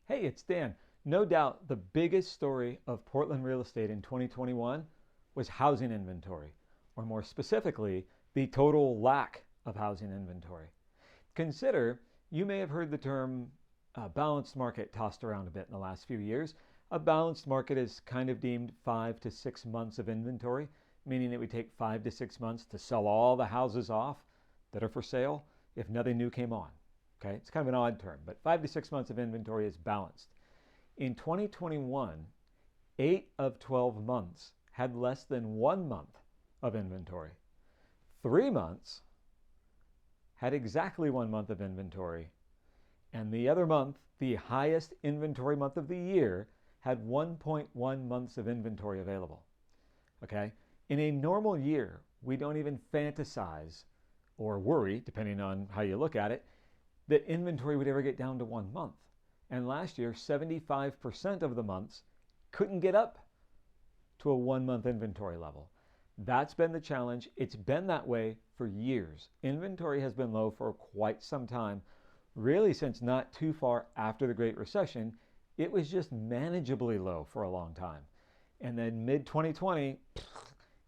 Hey, it's Dan. No doubt the biggest story of Portland real estate in 2021 was housing inventory, or more specifically, the total lack of housing inventory. Consider you may have heard the term balanced market tossed around a bit in the last few years. A balanced market is kind of deemed 5 to 6 months of inventory, meaning it would take 5 to 6 months to sell all the houses off that are for sale if nothing new came on. Okay, it's kind of an odd term, but 5 to 6 months of inventory is balanced. In 2021, 8 of 12 months had less than 1 month of inventory. 3 months had exactly 1 month of inventory. And the other month, the highest inventory month of the year, had 1.1 months of inventory available. Okay? In a normal year, we don't even fantasize or worry, depending on how you look at it, that inventory would ever get down to 1 month. And last year, 75% of the months couldn't get up to a 1 month inventory level. That's been the challenge. It's been that way for years. Inventory has been low for quite some time, really since not too far after the Great Recession. It was just manageably low for a long time. And then mid 2020,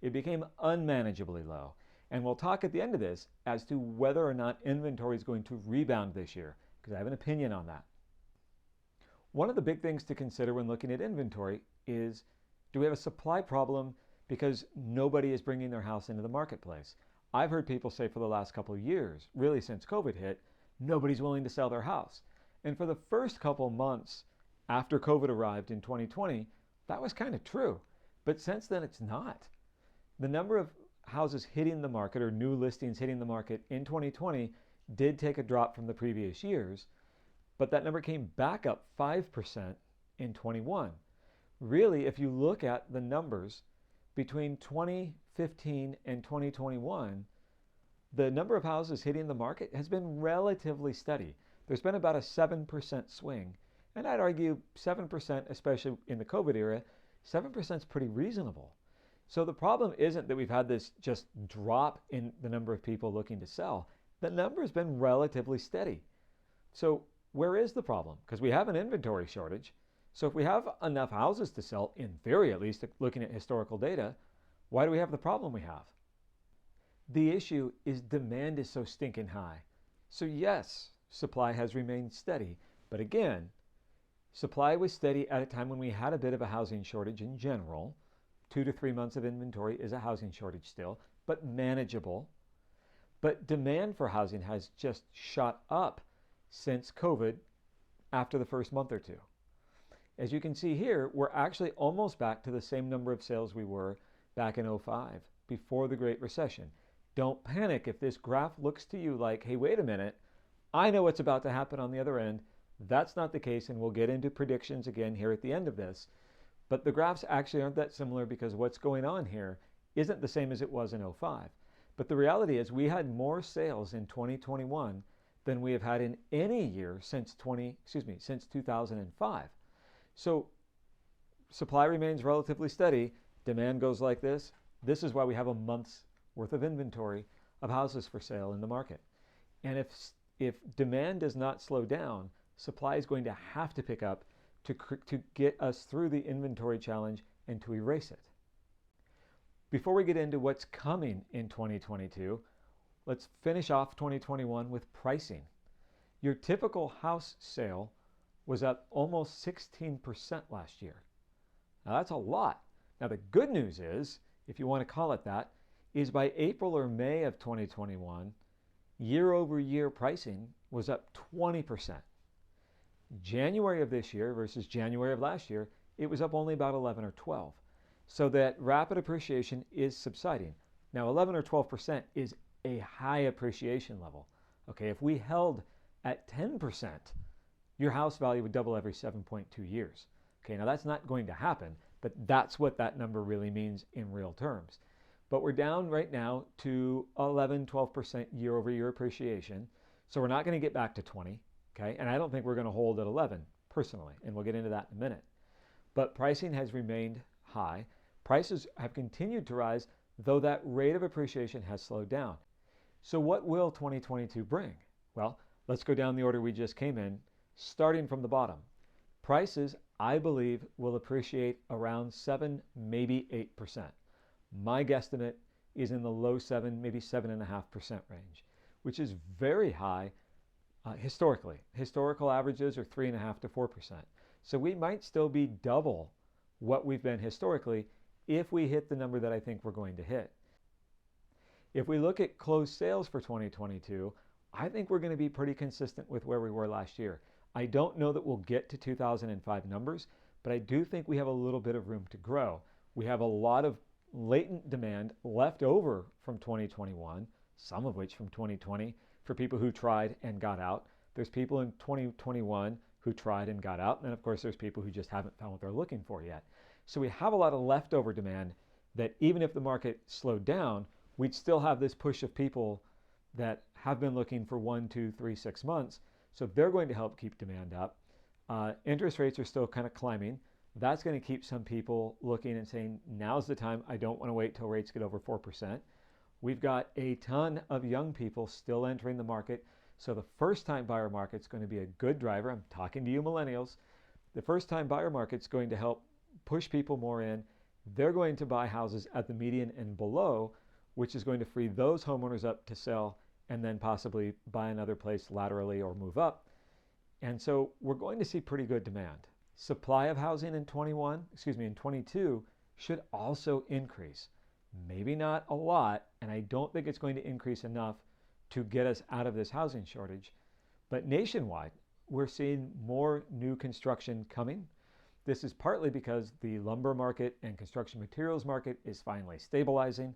it became unmanageably low. And we'll talk at the end of this as to whether or not inventory is going to rebound this year, because I have an opinion on that. One of the big things to consider when looking at inventory is, do we have a supply problem because nobody is bringing their house into the marketplace? I've heard people say for the last couple of years, really since COVID hit, nobody's willing to sell their house. And for the first couple of months after COVID arrived in 2020, that was kind of true. But since then, it's not. The number of houses hitting the market, or new listings hitting the market in 2020, did take a drop from the previous years, but that number came back up 5% in 21. Really, if you look at the numbers between 2015 and 2021, the number of houses hitting the market has been relatively steady. There's been about a 7% swing, and I'd argue 7%, especially in the COVID era, 7% is pretty reasonable. So the problem isn't that we've had this just drop in the number of people looking to sell. The number has been relatively steady. So where is the problem? Because we have an inventory shortage. So if we have enough houses to sell, in theory at least, looking at historical data, why do we have the problem we have? The issue is demand is so stinking high. So yes, supply has remained steady. But again, supply was steady at a time when we had a bit of a housing shortage in general. 2 to 3 months of inventory is a housing shortage still, but manageable. But demand for housing has just shot up since COVID after the first month or two. As you can see here, we're actually almost back to the same number of sales we were back in '05, before the Great Recession. Don't panic if this graph looks to you like, hey, wait a minute, I know what's about to happen on the other end. That's not the case, and we'll get into predictions again here at the end of this. But the graphs actually aren't that similar, because what's going on here isn't the same as it was in '05. But the reality is we had more sales in 2021 than we have had in any year since 2005. So supply remains relatively steady. Demand goes like this. This is why we have a month's worth of inventory of houses for sale in the market. And if demand does not slow down, supply is going to have to pick up to get us through the inventory challenge and to erase it. Before we get into what's coming in 2022, let's finish off 2021 with pricing. Your typical house sale was up almost 16% last year. Now that's a lot. Now the good news is, if you want to call it that, is by April or May of 2021, year over year pricing was up 20%. January of this year versus January of last year, it was up only about 11 or 12. So that rapid appreciation is subsiding. Now 11 or 12% is a high appreciation level. Okay, if we held at 10%, your house value would double every 7.2 years. Okay, now that's not going to happen, but that's what that number really means in real terms. But we're down right now to 11, 12% year over year appreciation. So we're not going to get back to 20. Okay, and I don't think we're going to hold at 11 personally, and we'll get into that in a minute. But pricing has remained high. Prices have continued to rise, though that rate of appreciation has slowed down. So what will 2022 bring? Well, let's go down the order we just came in, starting from the bottom. Prices, I believe, will appreciate around 7, maybe 8%. My guesstimate is in the low 7, maybe 7.5% range, which is very high historically. Historical averages are 3.5 to 4%. So we might still be double what we've been historically if we hit the number that I think we're going to hit. If we look at closed sales for 2022, I think we're going to be pretty consistent with where we were last year. I don't know that we'll get to 2005 numbers, but I do think we have a little bit of room to grow. We have a lot of latent demand left over from 2021, some of which from 2020 for people who tried and got out. There's people in 2021 who tried and got out, and of course there's people who just haven't found what they're looking for yet. So we have a lot of leftover demand that even if the market slowed down, we'd still have this push of people that have been looking for 1, 2, 3, 6 months. So they're going to help keep demand up. Interest rates are still kind of climbing. That's going to keep some people looking and saying, now's the time. I don't want to wait till rates get over 4%. We've got a ton of young people still entering the market. So the first-time buyer market's going to be a good driver. I'm talking to you millennials. The first-time buyer market's going to help push people more in. They're going to buy houses at the median and below, which is going to free those homeowners up to sell and then possibly buy another place laterally or move up. And so we're going to see pretty good demand. Supply of housing in 22 should also increase. Maybe not a lot, and I don't think it's going to increase enough to get us out of this housing shortage. But nationwide, we're seeing more new construction coming. This is partly because the lumber market and construction materials market is finally stabilizing,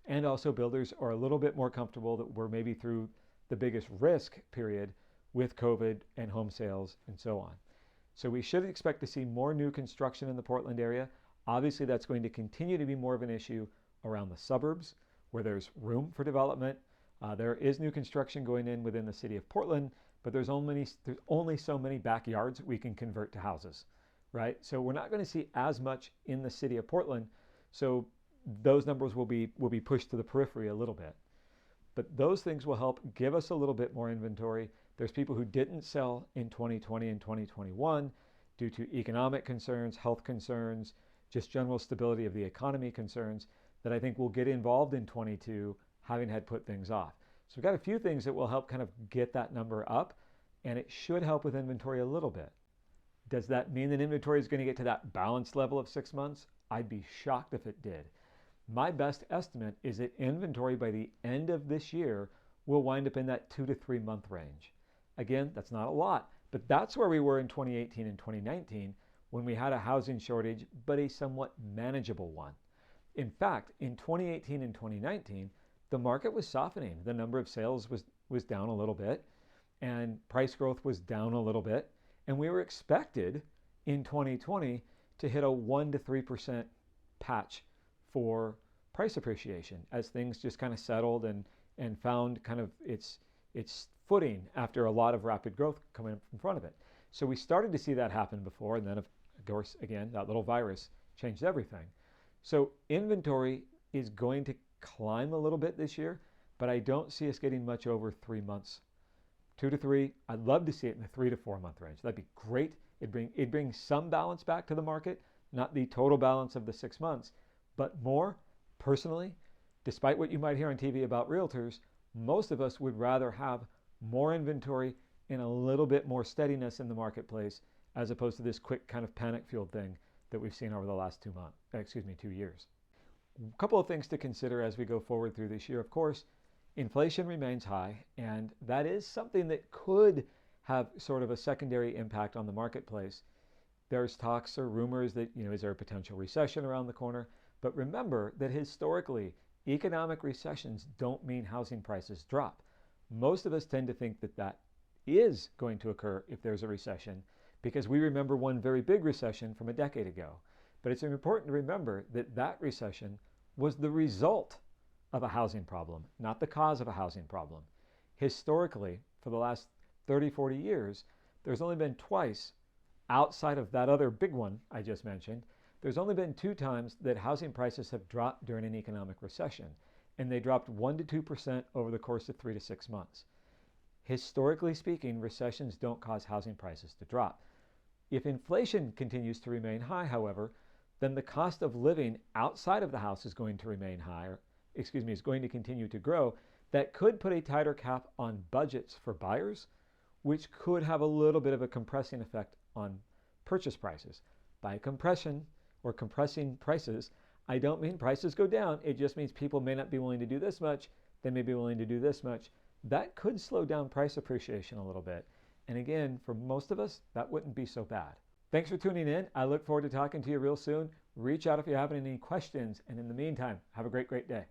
and also builders are a little bit more comfortable that we're maybe through the biggest risk period with COVID and home sales and so on. So we should expect to see more new construction in the Portland area. Obviously, that's going to continue to be more of an issue around the suburbs where there's room for development. There is new construction going in within the city of Portland, but there's only so many backyards we can convert to houses, right? So we're not going to see as much in the city of Portland. So those numbers will be pushed to the periphery a little bit. But those things will help give us a little bit more inventory. There's people who didn't sell in 2020 and 2021 due to economic concerns, health concerns, just general stability of the economy concerns that I think will get involved in 22, having had put things off. So we've got a few things that will help kind of get that number up, and it should help with inventory a little bit. Does that mean that inventory is going to get to that balanced level of 6 months? I'd be shocked if it did. My best estimate is that inventory by the end of this year will wind up in that 2 to 3 month range. Again, that's not a lot, but that's where we were in 2018 and 2019 when we had a housing shortage, but a somewhat manageable one. In fact, in 2018 and 2019, the market was softening. The number of sales was down a little bit, and price growth was down a little bit, and we were expected in 2020 to hit a 1 to 3% patch for price appreciation as things just kind of settled and found kind of its footing after a lot of rapid growth coming up in front of it. So we started to see that happen before, and then of course, again, that little virus changed everything. So inventory is going to climb a little bit this year, but I don't see us getting much over 3 months. 2 to 3, I'd love to see it in the 3 to 4 month range. That'd be great. It'd bring some balance back to the market, not the total balance of the 6 months, but more. Personally, despite what you might hear on TV about realtors, most of us would rather have more inventory and a little bit more steadiness in the marketplace as opposed to this quick kind of panic-fueled thing that we've seen over the last 2 years. A couple of things to consider as we go forward through this year. Of course, inflation remains high, and that is something that could have sort of a secondary impact on the marketplace. There's talks or rumors that, is there a potential recession around the corner? But remember that historically, economic recessions don't mean housing prices drop. Most of us tend to think that that is going to occur if there's a recession because we remember one very big recession from a decade ago. But it's important to remember that that recession was the result of a housing problem, not the cause of a housing problem. Historically, for the last 30, 40 years, there's only been twice outside of that other big one I just mentioned. There's only been 2 times that housing prices have dropped during an economic recession, and they dropped 1 to 2% over the course of 3 to 6 months. Historically speaking, recessions don't cause housing prices to drop. If inflation continues to remain high, however, then the cost of living outside of the house is going to remain higher, is going to continue to grow. That could put a tighter cap on budgets for buyers, which could have a little bit of a compressing effect on purchase prices. By compression or compressing prices, I don't mean prices go down. It just means people may not be willing to do this much. They may be willing to do this much. That could slow down price appreciation a little bit. And again, for most of us, that wouldn't be so bad. Thanks for tuning in. I look forward to talking to you real soon. Reach out if you have any questions. And in the meantime, have a great day.